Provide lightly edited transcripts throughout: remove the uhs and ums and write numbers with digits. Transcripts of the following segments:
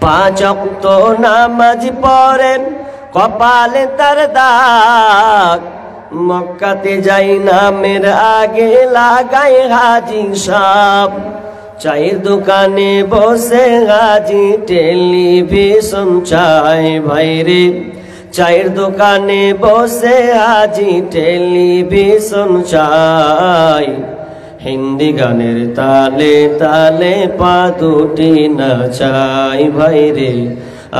পাঁচ ওয়াক্ত নামাজ পড়ে কপালে তার দাগ, মক্কাতে যাই নামের আগে লাগাই হাজি সাহেব। চায়ের দোকানে বসে হাজি টেলিভিশন চাই ভাইরে, চায়ের দোকানে বসে হাজি টেলিভিশন চাই। হিন্দি গানের তালে তালে পা দুটি নাচাই ভাইরে,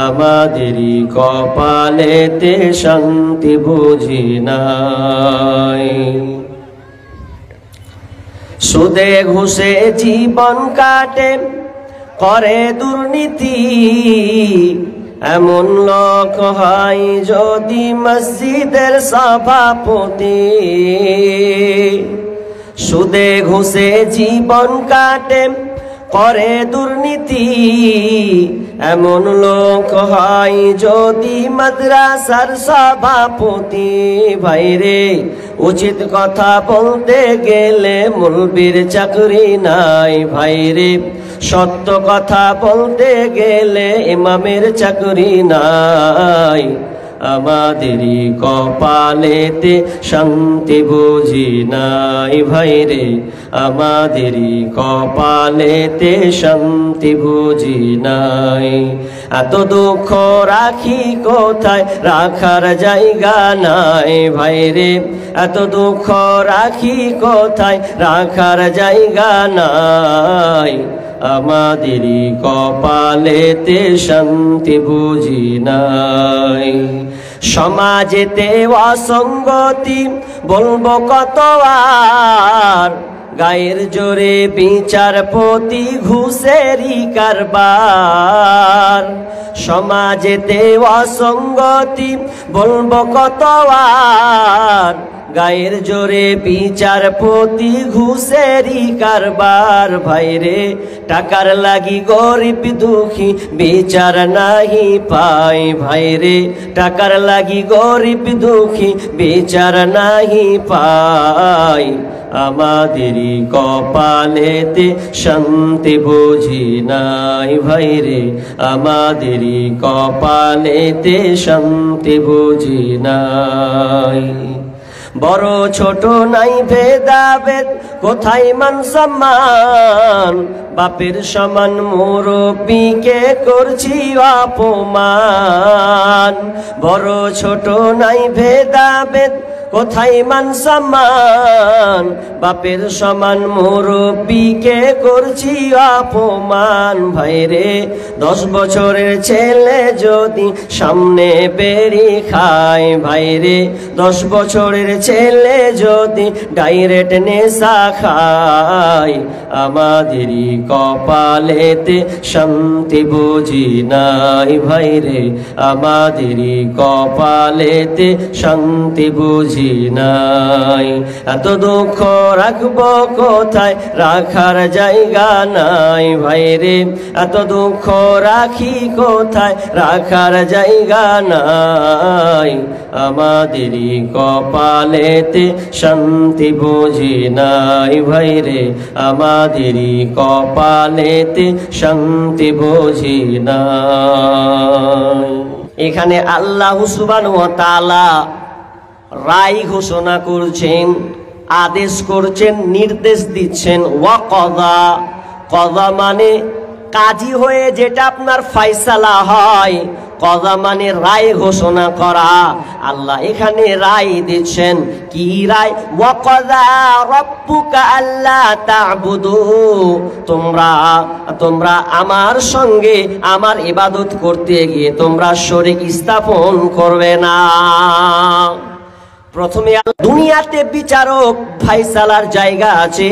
আমাদেরই কপালেতে শান্তি বুঝি নাই। সুদে ঘুষে জীবন কাটে করে দুর্নীতি, এমন লোক হয় যদি মসজিদের সভাপতি। সুদে ঘুষে জীবন কাটে করে দুর্নীতি, এমন লোক হয় যদি মাদ্রাসার সভাপতি। ভাইরে উচিত কথা বলতে গেলে মৌলবীর চাকরি নাই ভাইরে, সত্য কথা বলতে গেলে ইমামের চাকরি নাই। আমাদেরই কপালেতে শান্তি বুঝি নাই ভাইরে, আমাদেরই কপালেতে শান্তি বুঝি নাই। এত দুঃখ রাখি কোথায়, রাখার জায়গা নাই ভাইরে, এত দুঃখ রাখি কোথায়, রাখার জায়গা নাই। আমাদেরই কপালেতে শান্তি বুঝি নাই। সমাজেতে অসঙ্গতি বলবো কত আর, গায়ের জোরে বিচারপতি ঘুষেরই কারবার। সমাজেতে অসঙ্গতি বলবো কত আর, গায়ের জোরে বিচারপতি ঘুষেরই কারবার। ভাইরে টাকার লাগি গরিব দুঃখী বিচার নাহি পাই ভাইরে, টাকার লাগি গরিব দুঃখী বিচার নাহি পাই। আমাদেরই কপালেতে শান্তি বুঝি নাই ভাইরে, আমাদেরই কপালেতে শান্তি বুঝি নাই। বড় ছোট নাই ভেদাভেদ, কোথায় মান সম্মান, বাপের সমান মুরব্বিকে করছি অপমান। বড় ছোট নাই ভেদাভেদ, কোথায় মান সম্মান, বাপের সমান মুরব্বিকে করছি অপমান। ভাইরে 10 বছরের ছেলে যদি সামনে বেরি খায় ভাইরে, 10 বছরের ছেলে যদি ডাইরেক্ট নেশা খায়। আমাদেরই কপালেতে শান্তি বুঝি নাই ভাইরে, আমাদেরই কপালেতে শান্তি বুঝি নাই। এত দুঃখ রাখবো কোথায়, রাখার জায়গা নাই ভাইরে, এত দুঃখ রাখি কোথায়, রাখার জায়গা নাই। আমাদেরই কপালেতে শান্তি বুঝি নাই ভাইরে, আমাদেরই কপালেতে শান্তি বুঝি নাই। এখানে আল্লাহ সুবহানাহু ওয়া তাআলা রায় ঘোষণা করছেন, আদেশ করছেন, নির্দেশ দিচ্ছেন। ওয়াকযা, কযা মানে কাজী হয়ে যেটা আপনার ফায়সালা হয়, কযা মানে রায় ঘোষণা করা। আল্লাহ এখানে রায় দিচ্ছেন, কি রায়? ওয়াকযা রাব্বুকা আল্লা তা'বুদু, তোমরা আমার সঙ্গে আমার ইবাদত করতে গিয়ে তোমরা শরীক স্থাপন করবে না। প্রথমে দুনিয়াতে বিচারক ফায়সালার জায়গা আছে,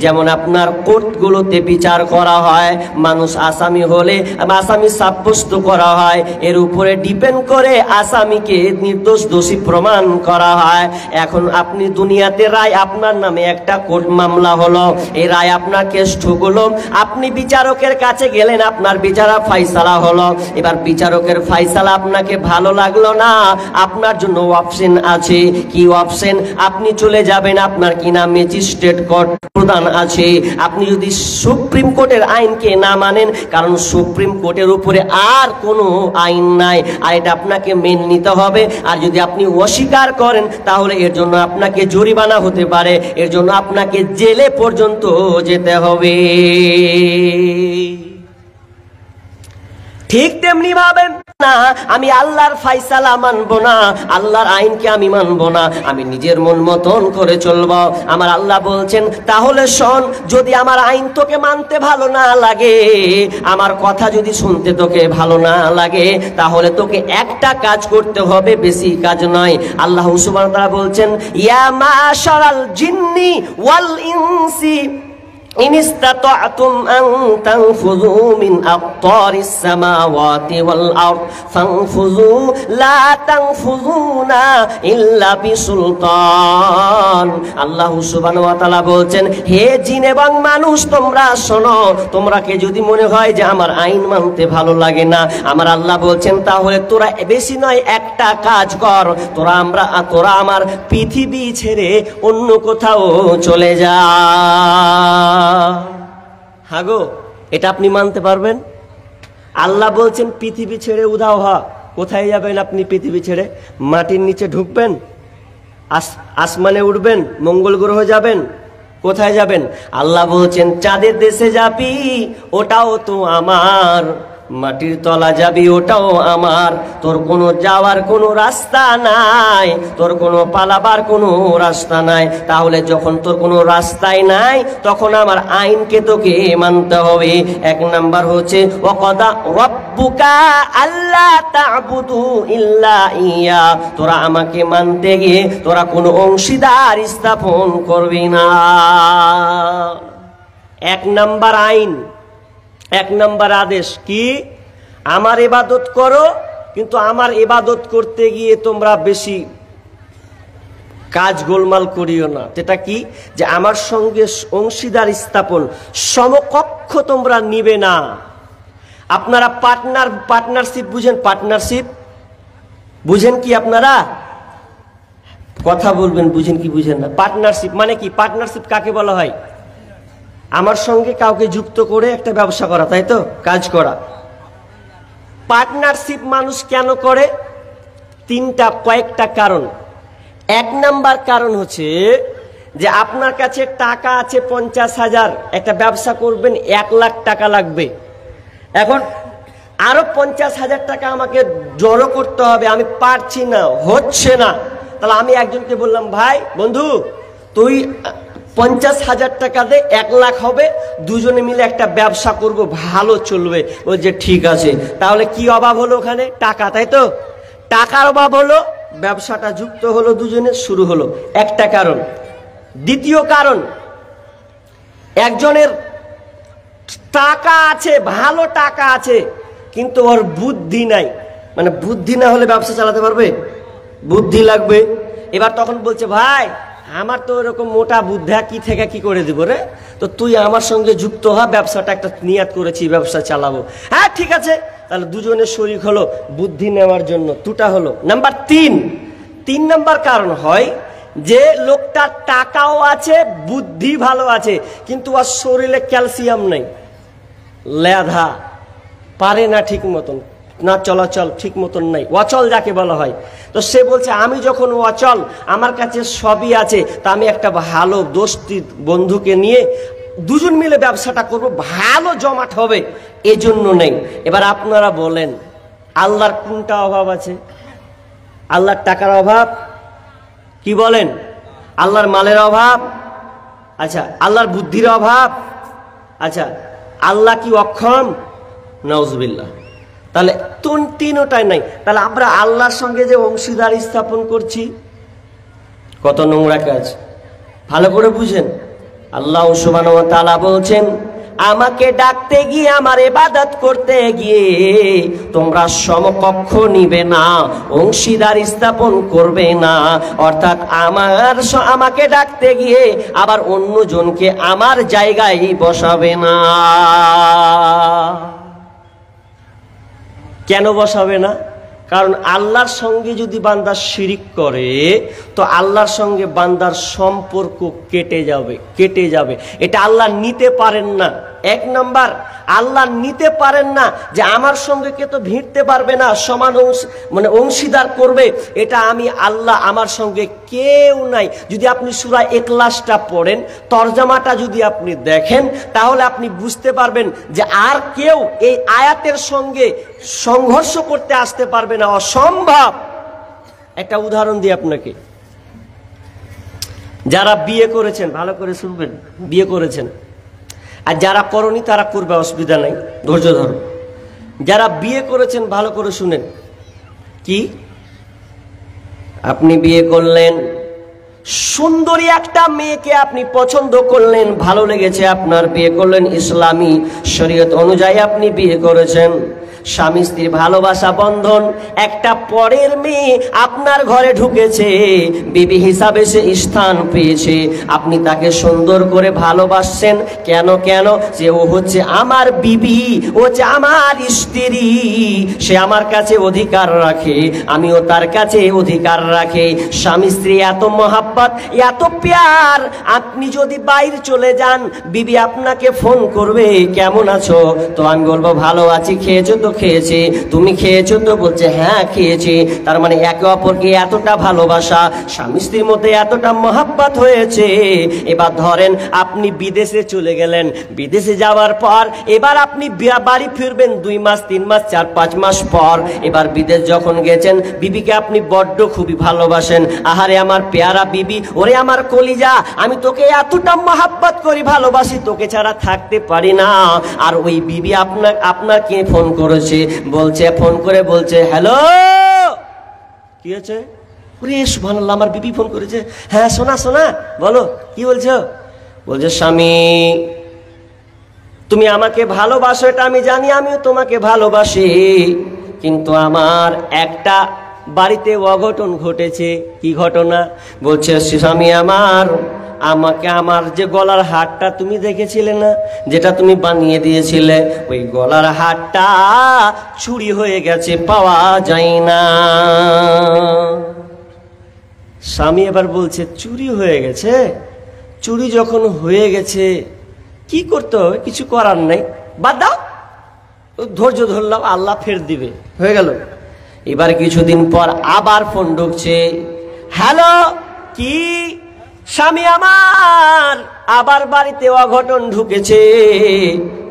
যেমন আপনার কোর্টগুলোতে বিচার করা হয়, মানুষ আসামি হলে আসামি সাব্যস্ত করা হয়, এর উপরে ডিপেন্ড করে আসামিকে নির্দোষ দোষী প্রমাণ করা হয়। এখন আপনি দুনিয়াতে রায়, আপনার নামে একটা কোর্ট মামলা হলো, এই রায় আপনার কেস ঠুকলো, আপনি বিচারকের কাছে গেলেন, আপনার বিচারা ফায়সালা হলো। এবার বিচারকের ফায়সালা আপনাকে ভালো লাগলো না, আপনার জন্য অপশন আছে। কি অপশন? আপনি চলে যাবেন আপনার কিনা ম্যাজিস্ট্রেট কোর্ট প্রধান আছে, আপনি যদি সুপ্রিম কোর্টের আইনকে না মানেন, কারণ সুপ্রিম কোর্টের উপরে আর কোনো আইন নাই, আর এটা আপনাকে মেনে নিতে হবে। আর যদি আপনি অস্বীকার করেন তাহলে এর জন্য আপনাকে জরিমানা হতে পারে, এর জন্য আপনাকে জেলে পর্যন্ত যেতে হবে। ঠিক তেমনি ভাবে না, আমি আল্লাহর ফায়সালা মানবো না, আল্লাহর আইনকে আমি মানবো না, আমি নিজের মন মতন করে চলবো। আমার আল্লাহ বলছেন, তাহলে শোন, যদি আমার আইন তোকে মানতে ভালো না লাগে, আমার কথা যদি শুনতে তোকে ভালো না লাগে, তাহলে তোকে একটা কাজ করতে হবে, বেশি কাজ নয়। আল্লাহ সুবহানাহু ওয়া তাআলা বলছেন, ইয়া মাশারাল জিন্নি ওয়াল ইনসি إن استطعتم أن تنفذوا من أقطار السماوات والأرض فانفذوا لا تنفذون إلا بسلطان। আল্লাহ সুবহানাহু ওয়া তাআলা বলছেন, হে জিন এবং মানুষ, তোমরা শোনো, তোমরাকে যদি মনে হয় যে আমার আইন মানতে ভালো লাগে না, আমার আল্লাহ বলছেন, তাহলে তোরা বেশি নয় একটা কাজ কর, তোরা আমার পৃথিবী ছেড়ে অন্য কোথাও চলে যা। হাগো, এটা আপনি মানতে পারবেন? আল্লাহ বলছেন পৃথিবী ছেড়ে উধাও হ। কোথায় যাবেন আপনি? পৃথিবী ছেড়ে মাটির নিচে ঢুকবেন, আসমানে উঠবেন, মঙ্গল গ্রহ যাবেন, কোথায় যাবেন? আল্লাহ বলছেন চাঁদের দেশে যাবি, ওটাও তো আমার, মাটির তলা যাবি, ওটাও আমার, তোর কোনো যাওয়ার কোনো রাস্তা নাই, তোর কোনো পালাবার কোনো রাস্তা নাই। তাহলে যখন তোর কোনো রাস্তাই নাই, তখন আমার আইনকে তোকে মানতে হবে। এক নাম্বার হচ্ছে ওয়াকাদা রাব্বুকা আল্লা তা'বুদু ইল্লা ইয়া, তোরা আমাকে মানতে গিয়ে তোরা কোনো অংশীদার স্থাপন করবি না। এক নাম্বার আইন, এক নম্বর আদেশ কি? আমার ইবাদত করো, কিন্তু আমার ইবাদত করতে গিয়ে তোমরা বেশি কাজ গোলমাল করিও না। যেটা কি? যে আমার সঙ্গে অংশীদার স্থাপন, সমকক্ষ তোমরা নিবে না। আপনারা পার্টনারশিপ বুঝেন? পার্টনারশিপ বুঝেন কি আপনারা? কথা বলবেন, বুঝেন কি বুঝেন না? পার্টনারশিপ মানে কি? পার্টনারশিপ কাকে বলা হয়? আমার সঙ্গে কাউকে যুক্ত করে একটা ব্যবসা করা, তাই তো, কাজ করা। পার্টনারশিপ মানুষ কেন করে? কয়েকটা কারণ। এক নাম্বার কারণ হচ্ছে যে আপনার কাছে টাকা আছে 50,000, একটা ব্যবসা করবেন, 1 লাখ টাকা লাগবে। এখন আরো 50,000 টাকা আমাকে জড়ো করতে হবে, আমি পারছি না, হচ্ছে না। তাহলে আমি একজনকে বললাম, ভাই বন্ধু তুই 50,000 টাকা দে, 1 লাখ হবে, দুজনে মিলে একটা ব্যবসা করব, ভালো চলবে। বলছে ঠিক আছে। তাহলে কি অভাব হলো ওখানে? টাকা, তাই তো? টাকার অভাব হলো, ব্যবসাটা যুক্ত হলো, দুজনে শুরু হলো। একটা কারণ। দ্বিতীয় কারণ, একজনের টাকা আছে, ভালো টাকা আছে, কিন্তু ওর বুদ্ধি নাই। মানে বুদ্ধি না হলে ব্যবসা চালাতে পারবে? বুদ্ধি লাগবে। এবার তখন বলছে, ভাই আমার তো এরকম মোটা বুদ্ধি, কি থেকে কি করে দিব রে, তো তুই আমার সঙ্গে যুক্ত হ, ব্যবসাটা একটা নিয়াত করেছি, ব্যবসা চালাবো। হ্যাঁ ঠিক আছে। তাহলে দুজনের শরীক হলো বুদ্ধি নেওয়ার জন্য, দুটা হলো। নাম্বার 3 নাম্বার কারণ হয় যে লোকটার টাকাও আছে, বুদ্ধি ভালো আছে, কিন্তু ওর শরীরে ক্যালসিয়াম নেই, লেধা, পারে না ঠিক মতন, না চলাচল ঠিক মতন নাই, অচল যাকে বলা হয়। তো সে বলছে আমি যখন অচল, আমার কাছে সবই আছে, তা আমি একটা ভালো দোস্তি বন্ধুকে নিয়ে দুজন মিলে ব্যবসাটা করব, ভালো জমাট হবে, এজন্য নেই। এবার আপনারা বলেন আল্লাহর কোনটা অভাব আছে? আল্লাহর টাকার অভাব? কি বলেন? আল্লাহর মালের অভাব? আচ্ছা, আল্লাহর বুদ্ধির অভাব? আচ্ছা, আল্লাহ কি অক্ষম? নাউজুবিল্লাহ। তাহলে তিনটাই নাই। তাহলে আমরা আল্লাহর সঙ্গে যে অংশীদার স্থাপন করছি, কত নোংরা কাজ। ভালো করে বুঝেন। আল্লাহ সুবহানাহু ওয়া তাআলা বলছেন, আমাকে ডাকতে গিয়ে, আমার ইবাদত করতে গিয়ে তোমরা সমকক্ষ নিবে না, অংশীদার স্থাপন করবে না। অর্থাৎ আমাকে ডাকতে গিয়ে আবার অন্যজনকে আমার জায়গায় বসাবে না। কেন বসাবে না? কারণ আল্লাহর সঙ্গে যদি বান্দা শিরিক করে তো আল্লাহর সঙ্গে বান্দার সম্পর্ক কেটে যাবে। এটা আল্লাহ নিতে পারেন না। এক নাম্বার, আল্লাহ নিতে পারেন না যে আমার সঙ্গে কে তো ভিড়তে পারবে না, সমান অংশীদার করবে, এটা আমি আল্লাহ, আমার সঙ্গে কেউ নাই। যদি আপনি সূরা ইখলাসটা পড়েন, তরজমাটা যদি আপনি দেখেন, তাহলে আপনি বুঝতে পারবেন যে আর কেউ এই আয়াতের সঙ্গে সংঘর্ষ করতে আসতে পারবে না, অসম্ভব। একটা উদাহরণ দিই আপনাকে। যারা বিয়ে করেছেন, ভালো করে শুনবেন, বিয়ে করেছেন, আর যারা করনি তারা করবে, অসুবিধা নাই, ধৈর্য ধরো। যারা বিয়ে করেছেন ভালো করে শুনেন। কি, আপনি বিয়ে করলেন, সুন্দরী একটা মেয়েকে আপনি পছন্দ করলেন, ভালো লেগেছে, আপনার বিয়ে করলেন, ইসলামী শরীয়ত অনুযায়ী আপনি বিয়ে করেছেন। স্বামী স্ত্রীর ভালোবাসা বন্ধন, একটা পরের মেয়ে আপনার ঘরে ঢুকেছে, বিবি হিসাবে সে স্থান পেয়েছে, আপনি তাকে সুন্দর করে ভালোবাসছেন। কেন? যে ও হচ্ছে আমার বিবি, ও হচ্ছে আমার স্ত্রী, সে আমার কাছে অধিকার রাখে, আমিও তার কাছে অধিকার রাখে। স্বামী স্ত্রী এত মহাব্বত, এত প্যার। আপনি যদি বাইরে চলে যান, বিবি আপনাকে ফোন করবে, কেমন আছো? তো আমি বলবো ভালো আছি। খেয়েছো তো? খেয়েছি। তুমি খেয়েছো তো? বলছে হ্যাঁ খেয়েছি। তার মানে একে অপরকে এতটা ভালোবাসা, স্বামী স্ত্রীর মধ্যে এতটা মহাব্বত হয়েছে। এবার ধরেন আপনি বিদেশে চলে গেলেন, বিদেশে যাওয়ার পর এবার আপনি বাড়ি ফিরবেন 2 মাস 3 মাস 4 5 মাস পর। এবার বিদেশ যখন গেছেন, বিবিকে আপনি বড্ড খুবই ভালোবাসেন। আহারে আমার পেয়ারা বিবি, ওরে আমার কলিজা, আমি তোকে এতটা মহাব্বত করি, ভালোবাসি, তোকে ছাড়া থাকতে পারি না। আর ওই বিবি আপনাকে ফোন করেছে, ফোন করে বলছে হ্যালো, কি হয়েছে? সুবহানাল্লাহ, আমার বিবি ফোন করেছে। হ্যাঁ সোনা বলো, কি বলছো? বলছে স্বামী, তুমি আমাকে ভালোবাসো, এটা আমি জানি, আমিও তোমাকে ভালোবাসি, কিন্তু আমার একটা বাড়িতে অঘটন ঘটেছে। কি ঘটনা? বলছে স্বামী আমাকে আমার যে গলার হারটা তুমি দেখেছিলে না, যেটা তুমি বানিয়ে দিয়েছিলে, ওই গলার হারটা চুরি হয়ে গেছে, পাওয়া যায় না। স্বামী এবার বলছে চুরি হয়ে গেছে? চুরি যখন হয়ে গেছে কি করতে হবে? কিছু করার নাই, বাদ দাও, ধৈর্য ধরলাম, আল্লাহ ফের দিবে, হয়ে গেল। এবার কিছুদিন পর আবার ফোন ঢুকছে, হ্যালো, কি? স্বামী আমার আবার বাড়িতে অঘটন ঢুকেছে।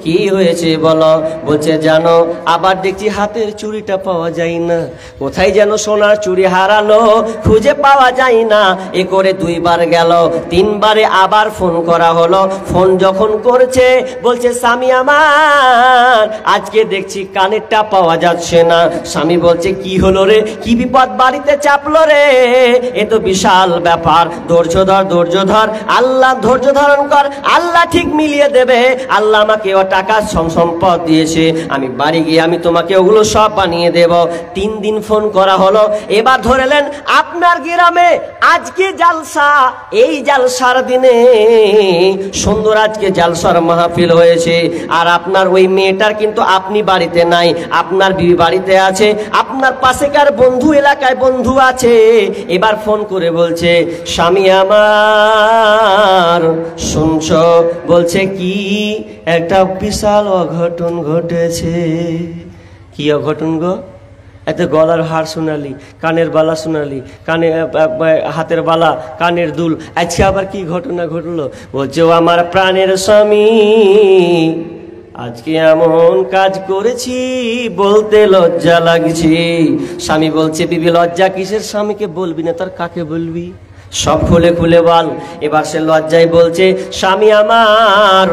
কি হয়েছে বলো? বলছে জানো, আবার দেখছি হাতের চুড়িটা পাওয়া যায় না, কোথায় যেন সোনার চুড়ি হারালো, খুঁজে পাওয়া যায় না। এ করে 2 বার গেল, 3 বারে আবার ফোন করা হলো। ফোন যখন করছে, বলছে স্বামী আমার আজকে দেখছি কানেরটা পাওয়া যাচ্ছে না। স্বামী বলছে কি হলো রে, কি বিপদ বাড়িতে চাপলো রে? এ তো বিশাল ব্যাপার, ধৈর্য ধর, আল্লাহ ধৈর্য ধারণ কর, আল্লাহ ঠিক মিলিয়ে দেবে। আল্লাহ আমাকে টাকা সম্পদ দিয়েছে, আমি বাড়ি গিয়ে আমি তোমাকে ওগুলো সব বানিয়ে দেব। 3 দিন ফোন করা হলো। এবার ধরেলেন আপনার গ্রামে আজকে জালসা, এই জালসার দিনে সুন্দর আজকে জালসার মাহফিল হয়েছে, আর আপনার ওই মেয়েটার কিন্তু আপনি বাড়িতে নাই, আপনার বিবি বাড়িতে আছে, আপনার পাশেকার বন্ধু, এলাকায় বন্ধু আছে। এবার ফোন করে বলছে স্বামী আমার শুনছো? বলছে কি? একটা বিশাল অঘটন ঘটেছে। কি অঘটন গো? এত গলার হার শোনালি, কানের বালা শোনালি, হাতের বালা, কানের দুল, আজকে আবার কি ঘটনা ঘটলো? বলছে ও আমার প্রাণের স্বামী, আজকে এমন কাজ করেছি বলতে লজ্জা লাগছে। স্বামী বলছে বিবি লজ্জা কিসের? স্বামীকে বলবি না, তার কাকে বলবি? সব খুলে বল। এবার সে লজ্জায় বলছে স্বামী আমার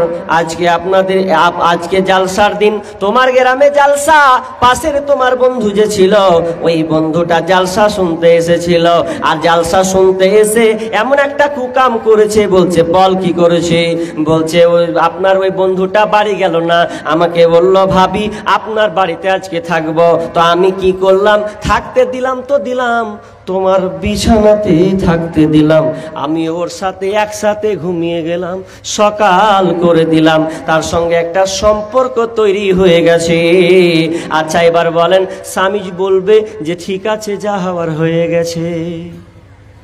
আজকে জালসার দিন, তোমার গ্রামে জালসা, পাশের তোমার বন্ধু যে ছিল, ওই বন্ধুটা জালসা শুনতে এসেছিল, আর জালসা শুনতে এসে এমন একটা কুকাম করেছে। বলছে বল কি করেছে? বলছে আপনার ওই বন্ধুটা বাড়ি গেল না, আমাকে বলল ভাবি আপনার বাড়িতে আজকে থাকবো। তো আমি কি করলাম? থাকতে দিলাম তো দিলাম, তোমার বিছানাতে থাকতে দিলাম, আমি ওর সাথে একসাথে ঘুমিয়ে গেলাম, সকাল করে দিলাম, তার সঙ্গে একটা সম্পর্ক তৈরি হয়ে গেছে। আচ্ছা এবার বলেন, স্বামী বলবে যে ঠিক আছে যা হওয়ার হয়ে গেছে,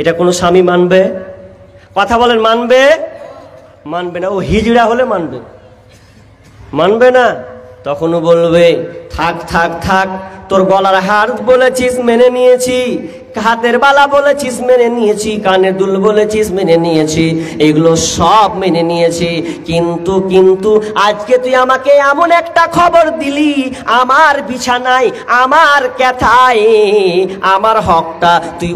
এটা কোনো স্বামী মানবে? কথা বলেন, মানবে? মানবে না। ও হিজড়া হলে মানবে, মানবে না। তখনও বলবে থাক থাক থাক, তোর গলার হার বলেছিস মেনে নিয়েছি, হাতের বালা বলেছিস মেনে নিয়েছি, কানের দুল বলেছিস মেনে নিয়েছি, এগুলো সব মেনে নিয়েছি, কিন্তু কিন্তু আজকে তুই আমাকে এমন একটা খবর দিলি, আমার বিছানায়, আমার ক্যাথায় আমার হকটা তুই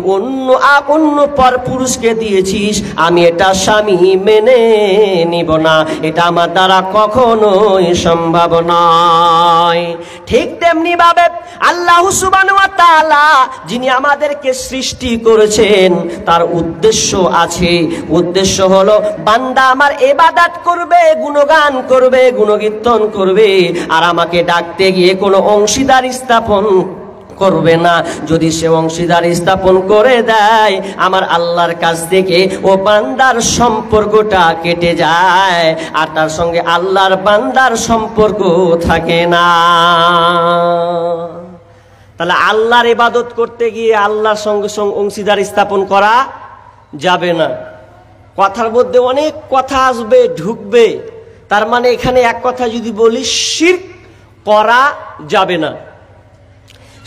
অন্য পর পুরুষকে দিয়েছিস, আমি এটা স্বামী মেনে নিব না, এটা আমার দ্বারা কখনোই সম্ভব নয়। ঠিক তেমনি ভাবে আল্লাহ সুবহানাহু ওয়া তাআলা যিনি আমাদেরকে সৃষ্টি করেছেন তার উদ্দেশ্য আছে। উদ্দেশ্য হলো বান্দা আমার ইবাদত করবে, গুণগান করবে, গুণকীর্তন করবে, আর আমাকে ডাকতে গিয়ে কোনো অংশীদার স্থাপন করবে না। যদি সে অংশীদার স্থাপন করে দেয়, আমার আল্লাহর কাছ থেকে ও বান্দার সম্পর্কটা কেটে যায়, আর তার সঙ্গে আল্লাহর বান্দার সম্পর্ক থাকে না। তাহলে আল্লাহর ইবাদত করতে গিয়ে আল্লাহর সঙ্গে সঙ্গে অংশীদার স্থাপন করা যাবে না। কথার মধ্যে অনেক কথা আসবে, ঢুকবে, তার মানে এখানে এক কথা যদি বলি, শিরক করা যাবে না।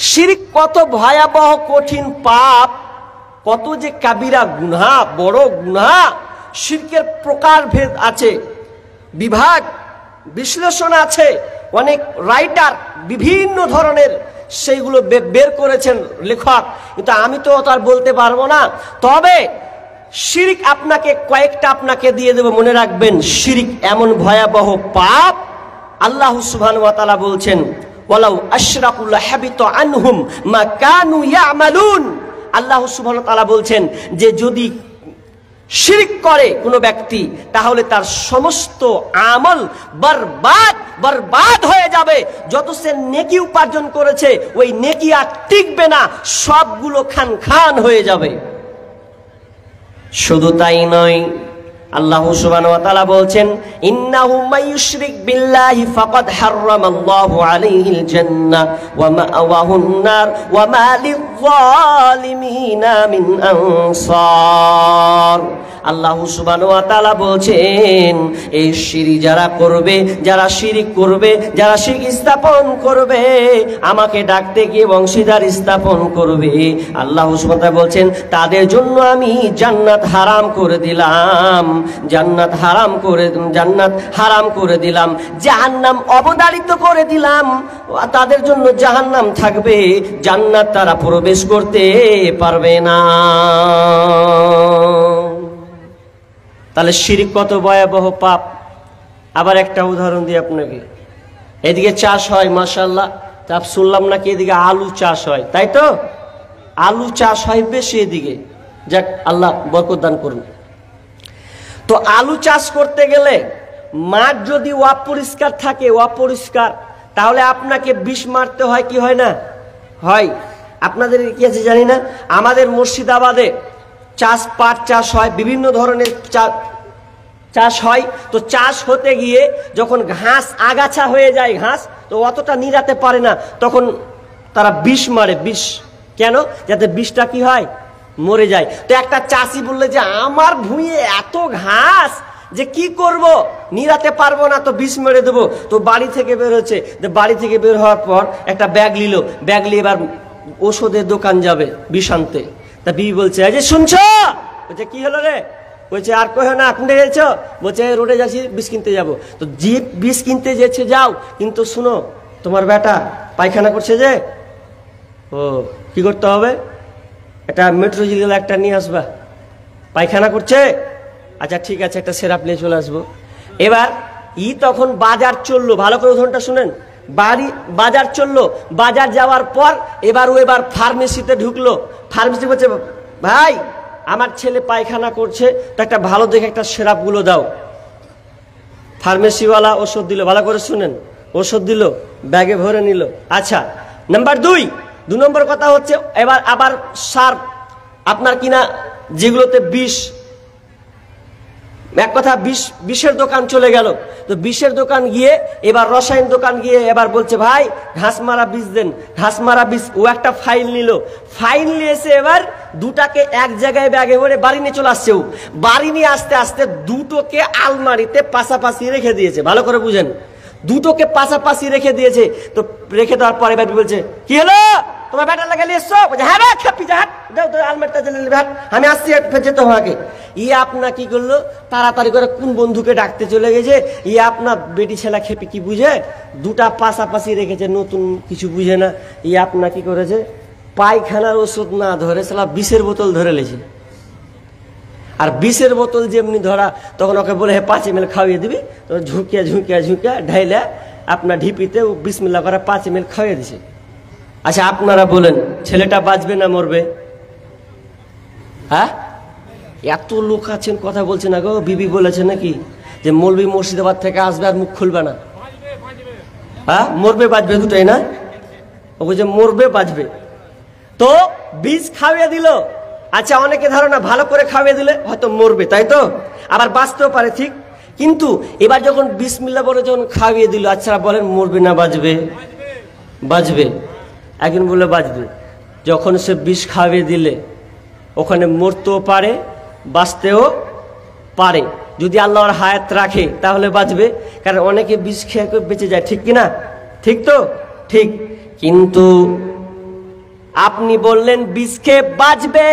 শিরক কত ভয়াবহ কঠিন পাপ, কত যে কাবিরা গুনাহ, বড় গুনাহ। শিরকের প্রকারভেদ আছে, বিভাগ বিশ্লেষণ আছে, অনেক রাইটার বিভিন্ন ধরনের সেইগুলো বের করেছেন লেখক, কিন্তু আমি তো আর বলতে পারবো না। তবে শিরক আপনাকে কয়েকটা আপনাকে দিয়ে দেব, মনে রাখবেন শিরক এমন ভয়াবহ পাপ, আল্লাহ সুবহানাহু ওয়া তাআলা বলছেন ওয়ালাউ আশরাকু লাহাবিতা আনহুম মা কানু ইয়ামালুন। আল্লাহ সুবহানাহু ওয়া তাআলা বলছেন যে যদি শিরক করে কোনো ব্যক্তি, তাহলে তার সমস্ত আমল বরবাদ হয়ে যাবে। যত সে নেকি উপার্জন করেছে ওই নেকি আর টিকবে না, সবগুলো খান হয়ে যাবে। শুধু তাই নয়, আল্লাহ সুবহানাহু ওয়া তাআলা বলছেন ইন্নাহু মাইয়ুশরিক বিল্লাহি ফাকাদ হারামাল্লাহু আলাইহিল জান্নাহ ওয়া মা'ওয়াহুন নার ওয়া মা লিয-যালিমিনা মিন আনসার। আল্লাহ সুবহানাহু ওয়া তাআলা বলছেন এই শিরক যারা করবে, যারা শিরক করবে, যারা শিরক স্থাপন করবে, আমাকে ডাকতে গিয়ে অংশীদার স্থাপন করবে, আল্লাহ সুবহানাহু ওয়া তাআলা বলছেন তাদের জন্য আমি জান্নাত হারাম করে দিলাম, জান্নাত হারাম করে দিলাম, জাহান্নাম অবধারিত করে দিলাম। তাদের জন্য জাহান্নাম থাকবে, জান্নাত তারা প্রবেশ করতে পারবে না। তাহলে শিরক কত ভয়াবহ পাপ। আবার একটা উদাহরণ দিই আপনাকে। এদিকে চাষ হয় মাশাআল্লাহ, তা শুনলাম নাকি এদিকে আলু চাষ হয়, তাই তো? আলু চাষ হয় বেশি এদিকে, যাক আল্লাহ বরকত দান করুন। তো আলু চাষ করতে গেলে মাঠ যদি অপরিষ্কার থাকে, অপরিষ্কার, তাহলে আপনাকে বিষ মারতে হয় কি হয় না? হয়। আপনাদের কি আছে জানি না, আমাদের মুর্শিদাবাদে পাট চাষ হয়, বিভিন্ন ধরনের চাষ হয়। তো চাষ হতে গিয়ে যখন ঘাস আগাছা হয়ে যায়, ঘাস তো অতটা নিরাতে পারে না, তখন তারা বিষ মারে। বিষ কেন? যাতে বিষটা কি হয়, মরে যায়। তো একটা চাষি বললে যে আমার ভুঁইয়ে এত ঘাস যে কি করব, নিরাতে পারবো না, তো বিষ মেরে দেবো। তো বাড়ি থেকে বের হচ্ছে, বাড়ি থেকে বের হওয়ার পর একটা ব্যাগ নিল, ব্যাগ নিয়ে এবার ওষুধের দোকান যাবে বিষ আনতে। তা বিবি বলছে এই যে শুনছো? বলছে কি হলো রে? বলছে আর কহে না, কোনটা গেছ? বলছে রোডে যাচ্ছি বিষ কিনতে যাবো। তো জিপ বিষ কিনতে যেছে যাও, কিন্তু শুনো তোমার বেটা পায়খানা করছে যে, ও কি করতে হবে, একটা মেট্রোজিল একটা নিয়ে আসবা, পায়খানা করছে, আচ্ছা ঠিক আছে একটা সিরাপ নিয়ে চলে আসবো। এবার তখন বাজার চললো, ভালো করে উদাহরণটা শুনেন, বাজার চললো, বাজার যাওয়ার পর এবার ফার্মেসিতে ঢুকলো। ফার্মেসি বলছে ভাই আমার ছেলে পায়খানা করছে, তো একটা ভালো দেখে একটা সিরাপগুলো দাও। ফার্মেসিওয়ালা ওষুধ দিল, ভালো করে শুনেন, ওষুধ দিল, ব্যাগে ভরে নিল। আচ্ছা, নাম্বার 2 নম্বর কথা হচ্ছে এবার আবার সার আপনার কিনা যেগুলোতে বিষ, এক কথা বিষের দোকান চলে গেল, তো বিষের দোকান গিয়ে এবার রসায়ন দোকান গিয়ে এবার বলছে ভাই ঘাস মারা বীজ দেন, ঘাস মারা বীজ। ও একটা ফাইল নিল, ফাইল নিয়ে এসে এবার দুটাকে এক জায়গায় ব্যাগে ভরে বাড়ি নিয়ে চলে আসছে। ও বাড়ি নিয়ে আসতে আসতে দুটোকে আলমারিতে পাশাপাশি রেখে দিয়েছে। ভালো করে বুঝেন, দুটোকে পাশাপাশি রেখে দিয়েছে। তো রেখে দেওয়ার পরে এবার বলছে কি হলো তোমার ব্যাটার লাগালে এসছো? হ্যাঁ ভাই খেপি যা, আলমারিটা আমি আসছি যেতে আমাকে। আপনার কি করলো, তাড়াতাড়ি করে কোন বন্ধুকে ডাকতে চলে গেছে। আপনার বেটি ছেলা খেপি কি বুঝে, দুটা পাশাপাশি রেখেছে, নতুন কিছু বুঝে না। আপনার কি করেছে, পায়খানার ওষুধ না ধরে সালা বিষের বোতল ধরে লেছে। আর বিষের বোতল যেমনি ধরা, তখন ওকে বলে 5 ml খাওয়িয়ে দিবি। তো ঝুঁকিয়া ঝুঁকিয়া ঝুঁকিয়া ঢাইলে আপনার ঢিপিতে বিসমিল্লাহ করে 5 ml খাওয়িয়ে দিছে। আচ্ছা আপনারা বলেন ছেলেটা বাঁচবে না মরবে? হ্যাঁ, এত লোক আছেন কথা বলছে না গো। বিবি বলেছে নাকি যে মৌলভী মুর্শিদাবাদ থেকে আসবে আর মুখ খুলবে না? হ্যাঁ, মরবে বাঁচবে দুটাই না? ও বলছে মরবে বাঁচবে। তো বীজ খাওয়িয়ে দিল। আচ্ছা অনেকে ধারণা ভালো করে খাওয়িয়ে দিলে হয়তো মরবে, তাই তো? আবার বাঁচতেও পারে, ঠিক। কিন্তু এবার যখন বিসমিল্লাহ বলে যখন খাওয়িয়ে দিল, আচ্ছা বলেন মরবে না বাঁচবে? বাঁচবে। একজন বলে বাঁচবে। যখন সে বিষ খাওয়িয়ে দিলে ওখানে মরতেও পারে বাঁচতেও পারে, যদি আল্লাহর হায়াত রাখে তাহলে বাঁচবে। কারণ অনেকে বিষ খেয়ে বেঁচে যায়, ঠিক কিনা? ঠিক তো? ঠিক। কিন্তু আপনি বললেন বিষ খেয়ে বাঁচবে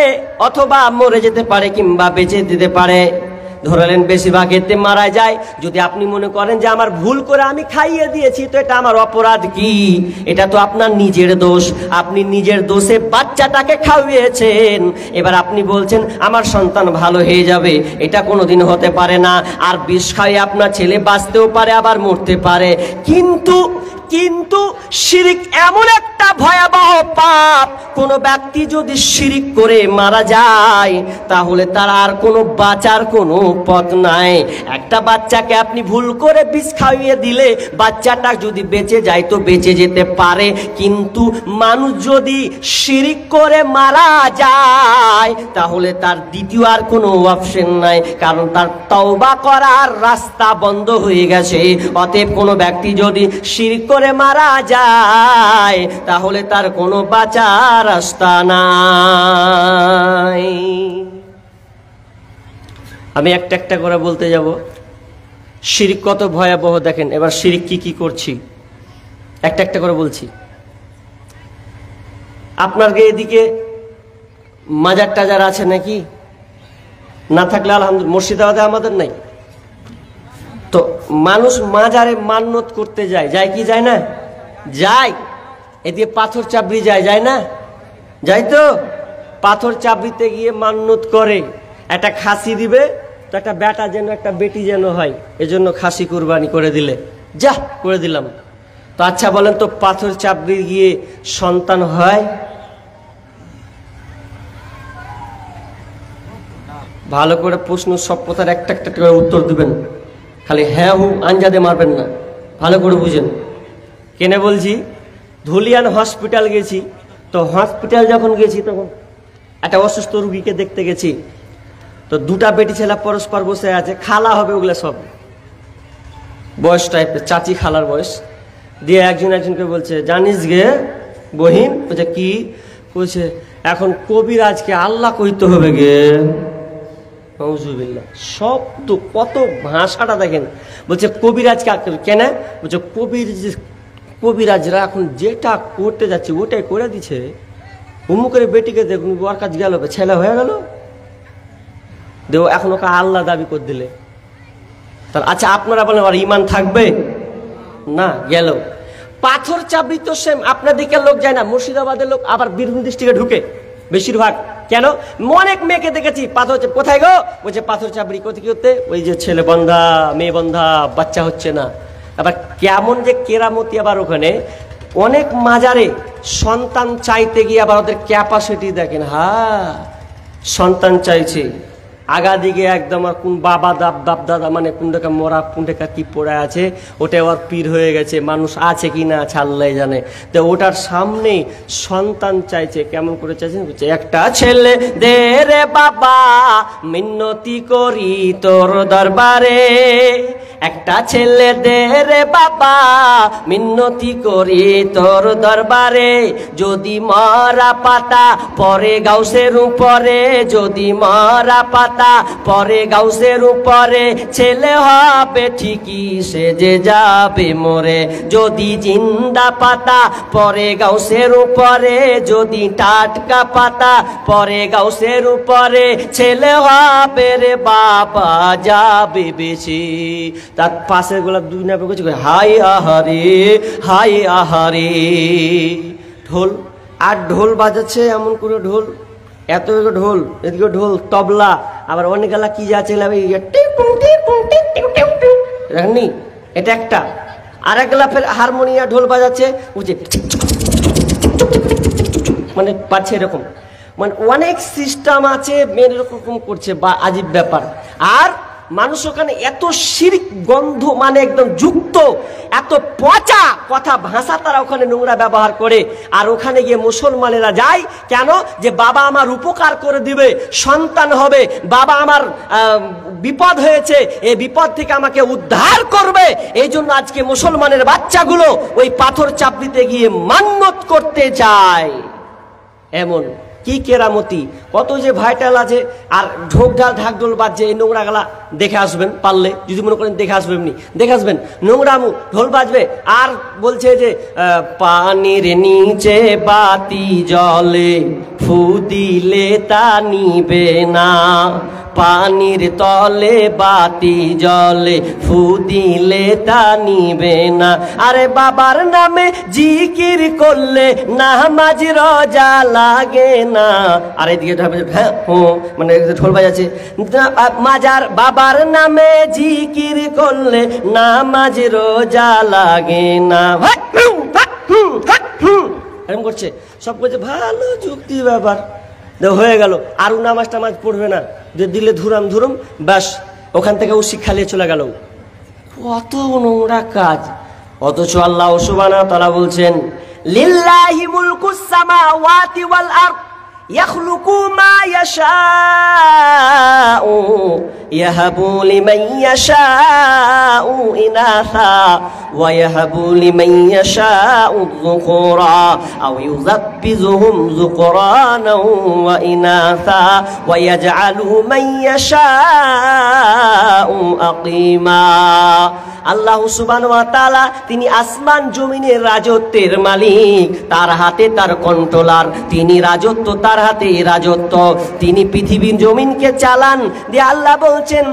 অথবা মরে যেতে পারে কিংবা বেঁচে যেতে পারে, ধরলেন বেশিরভাগ এতে মারা যায়। যদি আপনি মনে করেন যে আমার ভুল করে আমি খাইয়ে দিয়েছি, তো এটা আমার অপরাধ কি? এটা তো আপনার নিজের দোষ। আপনি নিজের দোষে বাচ্চাটাকে খাওয়িয়েছেন। এবার আপনি বলছেন আমার সন্তান ভালো হয়ে যাবে, এটা কোনোদিন হতে পারে না। আর বিষ খাইয়ে আপনার ছেলে বাঁচতেও পারে আবার মরতে পারে। কিন্তু শিরিক এমন একটা ভয়াবহ পাপ, কোন ব্যক্তি যদি শিরিক করে মারা যায় তাহলে তার আর কোনো বাঁচার কোনো পথ নাই। একটা বাচ্চাকে আপনি ভুল করে বিষ খাইয়ে দিলে বাচ্চাটা যদি বেঁচে যায় তো বেঁচে যেতে পারে, কিন্তু মানুষ যদি শিরিক করে মারা যায় তাহলে তার দ্বিতীয় আর কোনো অপশন নাই, কারণ তার তওবা করার রাস্তা বন্ধ হয়ে গেছে। অতএব কোনো ব্যক্তি যদি শিরিক করে মারা যায় তাহলে তার কোনো বাঁচার রাস্তা নাই। আমি একটা একটা করে বলতে যাব। শিরিক কত ভয়াবহ দেখেন। এবার শিরিক কি কি করছি একটা একটা করে বলছি। আপনার এদিকে মাজার টাজার আছে নাকি? না থাকলে আলহামদুলিল্লাহ। মুর্শিদাবাদে আমাদের নাই। তো মানুষ মাজারে মান্নত করতে যায়, যায় কি যায় না? যায়। এদিকে পাথর চাবড়ি যায় না? যাই তো। পাথর চাবড়িতে গিয়ে মান্নত করে একটা খাসি দিবে, তো একটা বেটা যেন একটা বেটি যেন হয়, এজন্য খাসি কুরবানি করে দিলে, যা করে দিলাম। তো আচ্ছা বলেন তো পাথর চাবড়ি গিয়ে সন্তান হয়? ভালো করে প্রশ্ন সব কথার একটা একটা করে উত্তর দিবেন, খালি হ্যাঁ হু আঞ্জাদে মারবেন না। ভালো করে বুঝেন কেন বলছি। ধুলিয়ান হসপিটাল গেছি, তো হসপিটাল যখন গেছি তখন একটা অসুস্থ রুগীকে দেখতে গেছি। তো দুটা বেটি ছেলে পরস্পর বসে আছে, খালা হবে ওগুলা সব বয়স টাইপের, চাচি খালার বয়স। দিয়ে একজন একজনকে বলছে জানিস গে বহিন? বলছে কি? বলছে এখন কবিরাজকে আল্লাহ কইতে হবে গে। সব তো কত ভাষাটা দেখেন। বলছে কবিরাজ কেন? বলছে কবিরাজরা এখন যেটা করতে যাচ্ছে ওটাই করে দিচ্ছে। অমুকের বেটিকে দেখুন, ওর কাজ গেল, ছেলে হয়ে গেল, দেও এখন ওকে আল্লাহ দাবি করে দিলে। তাহলে আচ্ছা আপনারা বলেন আর ইমান থাকবে না? গেল। পাথর চাবড়ি তো সেম। আপনার দিকে লোক যায় না, মুর্শিদাবাদের লোক আবার বীরভূম ডিস্ট্রিক্টে ঢুকে বেশিরভাগ। কেন? অনেক মেয়েকে দেখেছি পাথর কোথায় গো? বলছে পাথর চাবড়ি করতে কি করতে, ওই যে ছেলে বন্ধা মেয়ে বন্ধা, বাচ্চা হচ্ছে না। আবার কেমন যে কেরামতি। আবার ওখানে অনেক মাজারে সন্তান চাইতে গিয়ে আবার ওদের ক্যাপাসিটি দেখেন। হ্যাঁ সন্তান চাইছে, আগা দিকে একদম আর কোন বাবা বাপ দাদা মানে কোনটাকে মরা কোনটাকে কি পড়ে আছে ওটা আবার পীর হয়ে গেছে, মানুষ আছে কি না ছাড়লাই জানে। তো ওটার সামনে সন্তান চাইছে, কেমন করে চাইছে, একটা ছেলে দে রে বাবা মিন্নতি করি তোর দরবারে, একটা ছেলে দে রে বাবা মিন্নতি করি তোর দরবারে, যদি মরা পাতা পরে গাউসের উপরে, যদি মরা পাতা পরে গাউসের উপরে, ছেলে হবে ঠিকই সে যে যাবে মরে, যদি জিন্দা পাতা পরে গাউসের উপরে, যদি টাটকা পাতা পরে গাউসের উপরে, ছেলে হবে রে বাবা যাবে বেশি। তার পাশের গোলাপ দুই না করছে হাই আহারে হাই আহারে। ঢোল আর ঢোল বাজাচ্ছে, এমন করে ঢোল, এত ঢোল, এদিকে ঢোল তবলা, আবার অনেকগুলা কি যাচ্ছে দেখেননি, এটা একটা। আর একগুলা ফের হারমোনিয়া ঢোল বাজাচ্ছে, বুঝছে মানে পাচ্ছে এরকম, মানে অনেক সিস্টেম আছে, মেয়ের এরকম করছে বা আজীব ব্যাপার। আর মানুষ ওখানে এত শিরক গন্ধ মানে একদম যুক্ত, এত পচা কথা ভাষা তারা ওখানে নোংরা ব্যবহার করে। আর ওখানে গিয়ে মুসলমানেরা যায় কেন, যে বাবা আমার উপকার করে দিবে, সন্তান হবে, বাবা আমার বিপদ হয়েছে, এই বিপদ থেকে আমাকে উদ্ধার করবে, এই জন্য আজকে মুসলমানের বাচ্চাগুলো ওই পাথর চাপ দিতে গিয়ে মান্নত করতে যায়। এমন কি কেরামতি, কত যে ভাইটাল আছে। আর ঢাক ঢোল বাজছে, এই নোংরা গলা দেখে আসবেন পারলে, যদি মনে করেন দেখে আসবেন, এমনি দেখে আসবেন, নোংরা ঢোল বাজবে। আর বলছে যে পানির নিচে বাতি জলে ফু দিলে তা নিবে না, পানির তলে বাতি জলে ফু দিলে তা নিবে না, আরে বাবার নামে জিকির করলে নামাজ রোজা লাগে না। আর এদিকে হ্যাঁ মানে ঢোল বাজাচ্ছে, মাজার বাবার নামে জিকির করলে নামাজ রোজা লাগে না, এরকম করছে, সব করছে ভালো যুক্তি ব্যাপার হয়ে গেল। আরও নামাজ টামাজ পড়বে না, দিলে ধুরাম ধুরুম, ব্যাস ওখান থেকে ও শিক্ষা নিয়ে চলে গেল। কত নোংরা কাজ। অথচ আল্লাহ সুবহানাহু ওয়া তাআলা বলছেন লিল্লাহি মুলকুস সামাওয়াতি ওয়াল আরদ ইয়াখলুকু মা ইয়াশাউ ইয়াহাবু লিমান ইয়াশাউ ইনাসা ওয়া ইয়াহাবু লিমান ইয়াশাউ যুকুরা আও ইউযাব্বিজুহুম যুকরানা ওয়া ইনাসা ওয়া ইয়াজআলু মান ইয়াশাউ আকিমা। আল্লাহ সুবহানাহু ওয়া তাআলা তিনি আসমান জমিনের রাজত্বের মালিক, তার হাতে তার কন্ট্রোলার, তিনি রাজত্ব, তার হাতে রাজত্ব, তিনি পৃথিবীর জমিনকে চালান। দিয়ে আল্লাহ বলছেন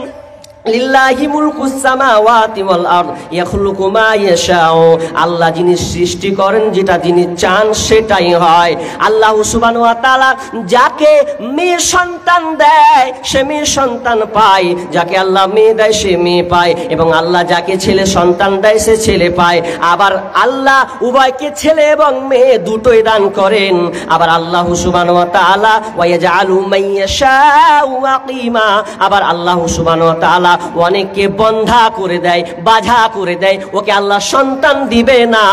লিল্লাহি মুলকুস সামাওয়াতি ওয়াল আরদ ইয়াখলুকু মা ইয়াশাউ, আল্লাহ যিনি সৃষ্টি করেন, যেটা যিনি চান সেটাই হয়। আল্লাহ সুবহানাহু ওয়া তাআলা যাকে মেয়ে সন্তান দেয় সে মেয়ে সন্তান পায়, যাকে আল্লাহ মেয়ে দেয় সে মেয়ে পায়, এবং আল্লাহ যাকে ছেলে সন্তান দেয় সে ছেলে পায়। আবার আল্লাহ উভয়কে ছেলে এবং মেয়ে দুটোই দান করেন। আবার আল্লাহ সুবহানাহু ওয়া তাআলা ওয়া ইয়াজআলু মান ইয়াশাউ আকিমা, আবার আল্লাহ সুবহানাহু ওয়া তাআলা অনেককে বন্ধা করে দেয়, বাধা করে দেয়, ওকে আল্লাহ সন্তান দিবে না,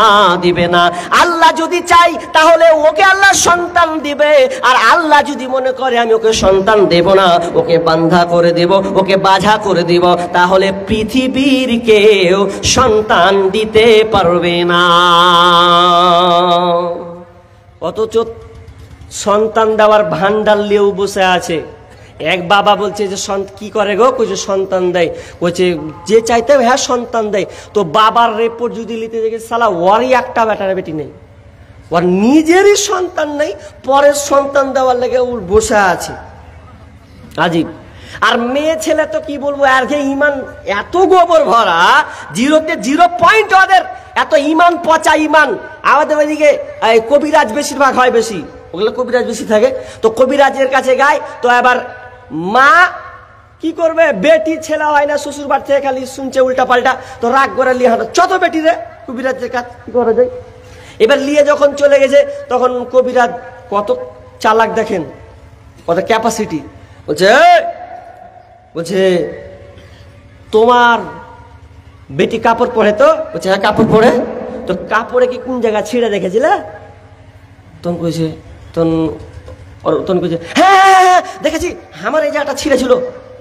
দিবে না। আল্লাহ যদি চাই তাহলে ওকে আল্লাহ সন্তান দিবে, আর আল্লাহ যদি মনে করে আমি ওকে সন্তান দেব না, ওকে বান্ধা করে দেব, ওকে বাধা করে দেব, তাহলে পৃথিবীর কেউ সন্তান দিতে পারবে না। অথচ সন্তান দেওয়ার ভান্ডার নিয়েও বসে আছে। এক বাবা বলছে যে কি করে গো, কইছে সন্তান দেয়, কইছে যে চাইতে হ্যাঁ সন্তান দেয়। তো বাবার রিপোর্ট যদি নিতে দেখে সালা ওরই একটা বেটার বেটি নেই, ওর নিজেরই সন্তান নেই, পরের সন্তান দেওয়ার লেগে ওর বসে আছে, আজীব। আর মেয়ে ছেলে তো কি বলবো, আর যে ইমান এত গোবর ভরা, 0 পয়েন্ট ওদের, এত ইমান পচা ইমান। আমাদের ওইদিকে কবিরাজ বেশিরভাগ হয়, বেশি ওগুলো কবিরাজ বেশি থাকে, তো কবিরাজের কাছে গায়। তো এবার মা কি করবে, বেটি ছেলে হয় না, শ্বশুর বাড়ি থেকে খালি শুনছে উল্টা পাল্টা, তো রাগ করে লিয়ে হাঁটো চত বেটি রে, কবিরাজের কাজ কি করা যায়। এবার লিয়ে যখন চলে গেছে তখন কবিরাজ কত চালাক দেখেন, কত ক্যাপাসিটি, বলছে বলছে তোমার বেটি কাপড় পরে তো? বলছে হ্যাঁ কাপড় পরে। তো কাপড়ে কি কোন জায়গা ছিঁড়ে দেখেছিলে? তখন কইছে তখন কইছে হ্যাঁ দেখেছি, আমার এই জায়গাটা ছিঁড়ে ছিল,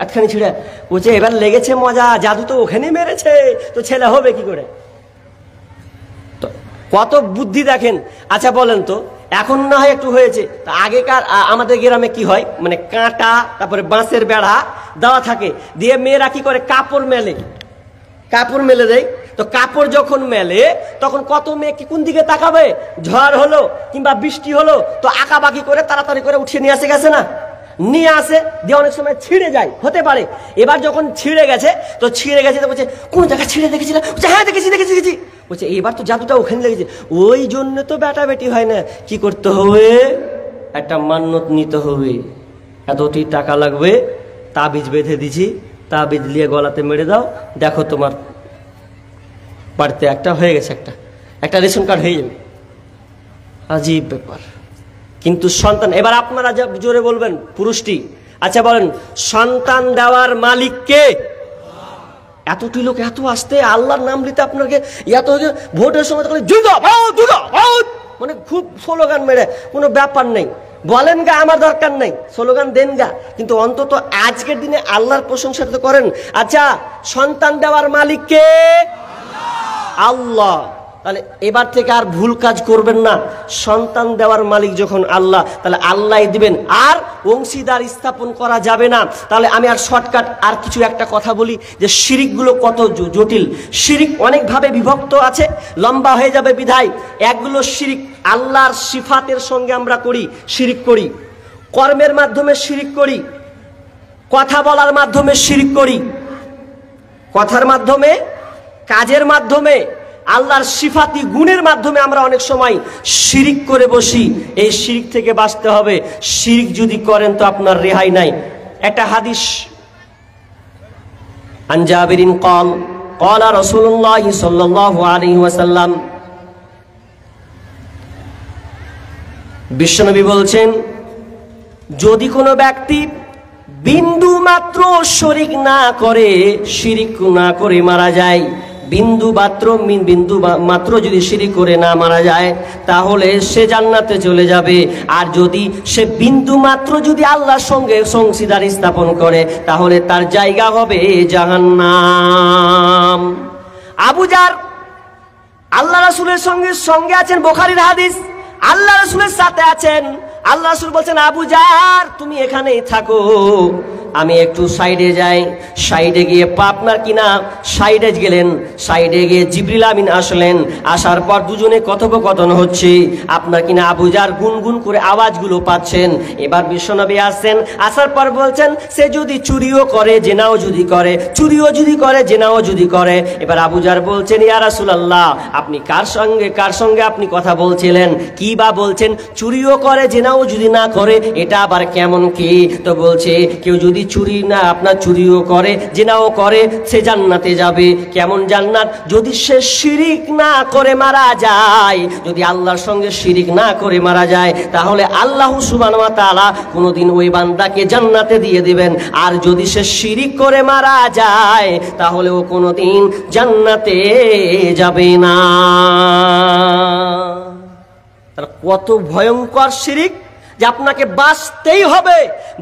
একখানি ছিঁড়ে। বলছে এবার লেগেছে মজা, জাদু তো ওখানে মেরেছে, তো ছেলে হবে কি করে? তো কত বুদ্ধি দেখেন। আচ্ছা বলেন তো, এখন না হয় একটু হয়েছে, তা আগেকার আমাদের গ্রামে কি হয়, মানে কাঁটা তারপরে বাঁশের বেড়া দেওয়া থাকে, দিয়ে মেয়েরা কি করে কাপড় মেলে দেয়। তো কাপড় যখন মেলে তখন কত মেয়ে কি কোন দিকে তাকাবে? ঝড় হলো কিংবা বৃষ্টি হলো তো আঁকাবাকি করে তাড়াতাড়ি করে উঠিয়ে নিয়ে আসে গেছে না, নিয়ে আসে, দিয়ে অনেক সময় ছিঁড়ে যায়, হতে পারে। এবার যখন ছিঁড়ে গেছে তো বলছে কোন জায়গায় ছিঁড়ে দেখেছিল? বলছে হ্যাঁ দেখেছি। বলছে এবার তো জাদুটা ওখানে লেগেছে, ওই জন্য তো বেটা বেটি হয় না। কি করতে হবে? একটা মান্যত নিতে হবে, এতটি টাকা লাগবে, তাবিজ বেঁধে দিছি, তাবিজ নিয়ে গলাতে মেরে দাও, দেখো তোমার বাড়িতে একটা হয়ে গেছে, একটা রেশন কার্ড হয়ে যাবে। আজীব ব্যাপার। কিন্তু সন্তান, এবার আপনারা জোরে বলবেন পুরুষটি। আচ্ছা বলেন, সন্তান দেওয়ার মালিক কে? এতটি লোক এত আসতে আল্লাহর নাম নিতে আপনাকে এত ভোটের সময় মানে খুব স্লোগান মেরে কোনো ব্যাপার নেই, বলেন গা আমার দরকার নেই, স্লোগান দেন গা, কিন্তু অন্তত আজকের দিনে আল্লাহর প্রশংসা তো করেন। আচ্ছা সন্তান দেওয়ার মালিক কে? আল্লাহ। তাহলে এবার থেকে আর ভুল কাজ করবেন না, সন্তান দেওয়ার মালিক যখন আল্লাহ, তাহলে আল্লাহ দিবেন, আর অংশীদার স্থাপন করা যাবে না। তাহলে আমি আর শর্টকাট আর কিছু একটা কথা বলি, যে শিরিকগুলো কত জটিল। শিরিক অনেকভাবে বিভক্ত আছে, লম্বা হয়ে যাবে বিধায়। একগুলো শিরিক আল্লাহর সিফাতের সঙ্গে আমরা শিরিক করি, কর্মের মাধ্যমে শিরিক করি, কথা বলার মাধ্যমে শিরিক করি, কথার মাধ্যমে, কাজের মাধ্যমে, আল্লাহর সিফাতি গুণের মাধ্যমে আমরা অনেক সময় শিরিক করে বসি। এই শিরিক থেকে বাঁচতে হবে। শিরিক যদি করেন তো আপনার রেহাই নাই। একটা হাদিস, আন জাবিরিন ক্বাল ক্বালা রাসূলুল্লাহ সাল্লাল্লাহু আলাইহি ওয়াসাল্লাম, বিশ্বনবী বলছেন, যদি কোনো ব্যক্তি বিন্দু মাত্র শিরিক না করে মারা যায়, বিন্দু মাত্র যদি শিরিক করে না মারা যায়, তাহলে সে জান্নাতে চলে যাবে। আর যদি সে বিন্দু মাত্র যদি আল্লাহর সঙ্গে অংশীদার স্থাপন করে, তাহলে তার জায়গা হবে জাহান্নাম। আবু জার আল্লাহ রাসূলের সঙ্গে আছেন, বুখারীর হাদিস, আল্লাহ রাসূলের সাথে আছেন। আল্লাহ রাসূল বলছেন, আবু জার তুমি এখানেই থাকো, আমি একটু সাইডে যাই। সাইডে গিয়ে আপনার কিনা সাইডে গেলেন, সাইডে গিয়ে জিবরিল আমিন আসলেন। আসার পর দুজনে কথোপকথন হচ্ছে, আপনার কিনা আবু জার গুনগুন করে আওয়াজগুলো পাচ্ছেন। এবার বিশ্বনবী আসছেন, আসার পর বলছেন, সে যদি চুরিও করে, জেনাও যদি করে, চুরিও যদি করে, জেনাও যদি করে। এবার আবু জার বলছেন, ইয়া রাসূলুল্লাহ, আপনি কার সঙ্গে আপনি কথা বলছিলেন? কি বা বলছেন? চুরিও করে, জেনাও যদি না করে, এটা আবার কেমন কি? তো বলছে, কেউ যদি চুরিও করে, জেনাও করে, সে জান্নাতে যাবে। কেমন জান্নাত? যদি সে শিরিক না করে মারা যায়, যদি আল্লাহর সঙ্গে শিরিক না করে মারা যায়, তাহলে আল্লাহ সুবহানাহু ওয়া তাআলা কোনোদিন ওই বান্দাকে জান্নাতে দিয়ে দিবেন। আর যদি সে শিরিক করে মারা যায়, তাহলে ও কোনোদিন জান্নাতে যাবে না। তার কত ভয়ঙ্কর শিরিক, যে আপনাকে বাঁচতেই হবে,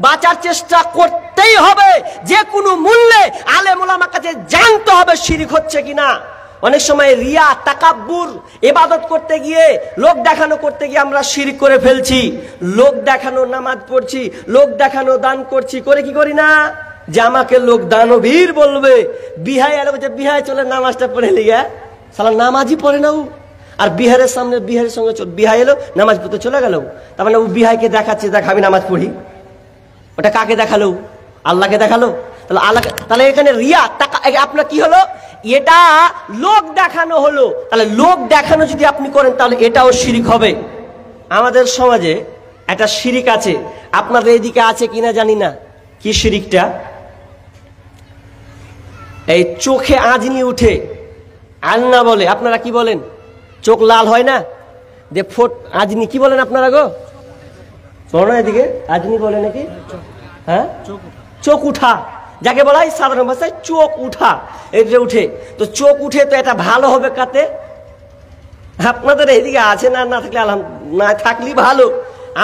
বাঁচার চেষ্টা করতেই হবে, যে কোনো মূল্যে আলেম ওলামার কাছে জানতে হবে শিরিক হচ্ছে কিনা। অনেক সময় রিয়া, তাকাব্বুর, ইবাদত করতে গিয়ে, লোক দেখানো করতে গিয়ে আমরা শিরিক করে ফেলছি। লোক দেখানো নামাজ পড়ছি, লোক দেখানো দান করছি, করে কি করি না, যে আমাকে লোক দানবীর বলবে। বিহায় এলো, বলছে বিহায় চলে নামাজটা পড়ে লিগা, সালা নামাজই পড়ে না ও। আর বিহারের সঙ্গে বিহাই এলো, নামাজ পড়তে চলে গেল। তার মানে ও বিহাইকে দেখাচ্ছে, দেখ আমি নামাজ পড়ি। ওটা কাকে দেখালো? আল্লাহকে দেখালো। তাহলে এখানে রিয়া, আপনার কি হলো? এটা লোক দেখানো হলো। তাহলে লোক দেখানো যদি আপনি করেন, তাহলে এটাও শিরিক হবে। আমাদের সমাজে একটা শিরিক আছে, আপনাদের এদিকে আছে কিনা জানি না। কি শিরিকটা? এই চোখে আজনি উঠে, আন্না বলে, আপনারা কি বলেন? চোখ লাল হয় না, যে আজনি কি বলেন আপনারা গো? শোনো এদিকে, আজনি বলে নাকি? হ্যাঁ, চোখ উঠা। যাকে বলা হয় সাধারণ ভাষায় চোখ উঠা, এটা উঠে। তো চোখ উঠে তো এটা ভালো হবে কাতে? আপনাদের এইদিকে আছে না, না থাকলে না থাকলেই ভালো।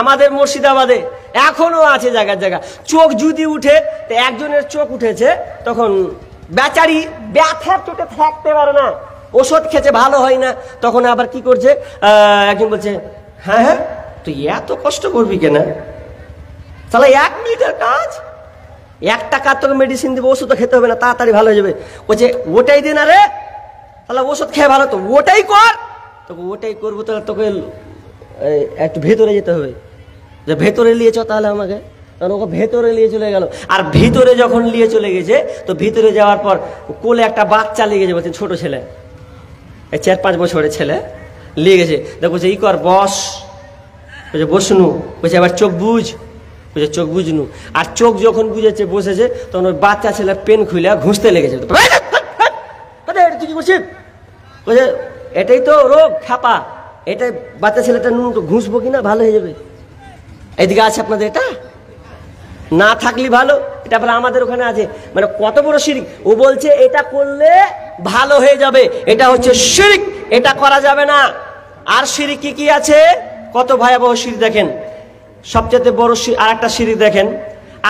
আমাদের মুর্শিদাবাদে এখনো আছে জায়গায় জায়গা। চোখ যদি উঠে, তো একজনের চোখ উঠেছে, তখন বেচারি ব্যথার চোটে থাকতে পারে না, ওষুধ খেতে ভালো হয় না, তখন আবার কি করছে, একজন বলছে হ্যাঁ হ্যাঁ তুই এত কষ্ট করবি কেন, তাহলে 1 মিনিটের কাজ, 1 টাকা তোকে মেডিসিন দিবে, ওষুধ খেতে হবে না, তাড়াতাড়ি ভালো হয়ে যাবে। বলছে ওটাই দে না রে, তাহলে ওষুধ খেয়ে ভালো, তো ওটাই কর। তোকে ওটাই করবো, তাহলে তোকে একটু ভেতরে যেতে হবে, যে ভেতরে নিয়ে চ তাহলে আমাকে, কারণ ওকে ভেতরে নিয়ে চলে গেল। আর ভিতরে যখন নিয়ে চলে গেছে, তো ভিতরে যাওয়ার পর কোলে একটা বাচ্চা নিয়ে গেছে, বলছেন ছোট ছেলে, 4-5 বছরের ছেলে নিয়ে গেছে। দেখো বলছে ই কর বস, বলছে বসনু, বলছে এবার চোখ বুঝ, বলছে চোখ বুঝনু। আর চোখ যখন বুঝেছে বসেছে, তখন ওই বাচ্চা ছেলে পেন খুলে ঘুষতে লেগেছে। তুই কি করছিস? বলছে এটাই তো রোগ খাপা, এটাই বাচ্চা ছেলেটা নুন ঘুষবো কিনা ভালো হয়ে যাবে। এদিকে আছে আপনাদের, এটা না থাকলে ভালো, এটা আবার আমাদের ওখানে আছে। মানে কত বড় শিরক! ও বলছে এটা করলে ভালো হয়ে যাবে, এটা হচ্ছে শিরক, এটা করা যাবে না। আর শিরক কি কি আছে, কত ভয়াবহ শিরক দেখেন। সবচেয়ে বড় আর একটা শিরক দেখেন,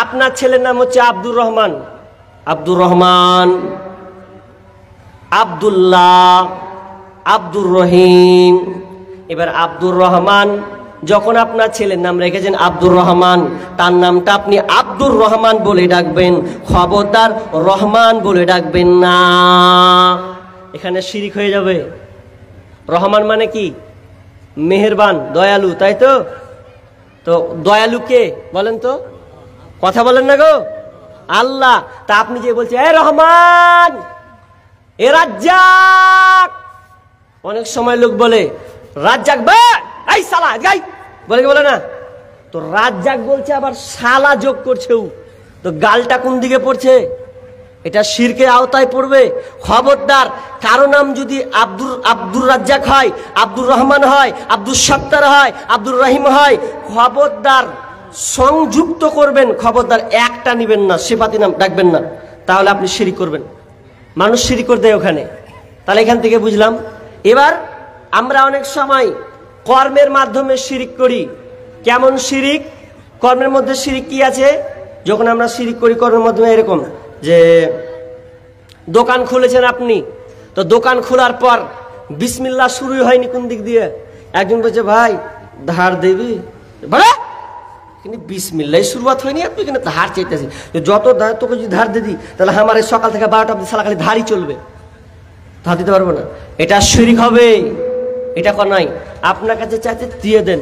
আপনার ছেলের নাম হচ্ছে আব্দুর রহমান, আব্দুর রহমান, আব্দুল্লাহ, আব্দুর রহিম। এবার আব্দুর রহমান যখন আপনার ছেলের নাম রেখেছেন আব্দুর রহমান, তার নামটা আপনি আব্দুর রহমান বলে ডাকবেন, খবরদার রহমান বলে ডাকবেন না, এখানে শিরিক হয়ে যাবে। রহমান মানে কি? মেহেরবান, দয়ালু, তাই তো? তো দয়ালু কে বলেন তো? কথা বলেন না গো, আল্লাহ। তা আপনি যে বলছেন এ রহমান, এ রাজ্জাক, অনেক সময় লোক বলে রাজ্জাক বে, এই শালা গাই বলে, বলে না? তো রাজ্জাক বলছে, আবার শালা যোগ করছে, তো গালটা কোন দিকে পড়ছে? এটা শিরকের আওতায় পড়বে। খবরদার, কারো নাম যদি আব্দুর রাজ্জাক হয়, আব্দুর রহমান হয়, আব্দুল সত্তার হয়, আব্দুর রহিম হয়, খবরদার সংযুক্ত করবেন, খবরদার একটা নিবেন না, সিফাতি নাম ডাকবেন না, তাহলে আপনি শিরিক করবেন। মানুষ শিরিক করে দেয় ওখানে। তাহলে এখান থেকে বুঝলাম। এবার আমরা অনেক সময় কর্মের মাধ্যমে শিরিক করি। কেমন শিরিক? কর্মের মধ্যে শিরিক কি আছে? যখন আমরা শিরিক করি কর্মের মাধ্যমে, এরকম যে দোকান খুলেছেন আপনি, তো দোকান খোলার পর বিসমিল্লাহ শুরুই হয়নি কোন দিক দিয়ে, একজন বলছে ভাই ধার দেবি, বলে কিন্তু বিসমিল্লাহ শুরুয়াত হয়নি, আপনি কিন্তু ধার চাইতেছি, যত তোকে যদি ধার দিদি, তাহলে আমার এই সকাল থেকে 12টা অবধি সারা খালি ধারই চলবে, ধার দিতে পারবো না, এটা শিরিক হবে। এটা নাই, আপনার কাছে চাইতে দিয়ে দেন।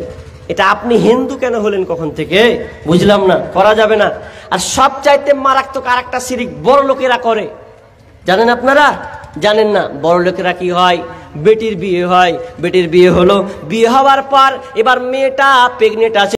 এটা আপনি হিন্দু কেন হলেন কখন থেকে? বুঝলাম না, করা যাবে না। আর সব চাইতে মারাত্মক আর একটা শিরিক বড় লোকেরা করে, জানেন আপনারা? জানেন না? বড় লোকেরা কি হয়, বেটির বিয়ে হয়, বেটির বিয়ে হলো, বিয়ে হওয়ার পর এবার মেয়েটা প্রেগনেন্ট আছে,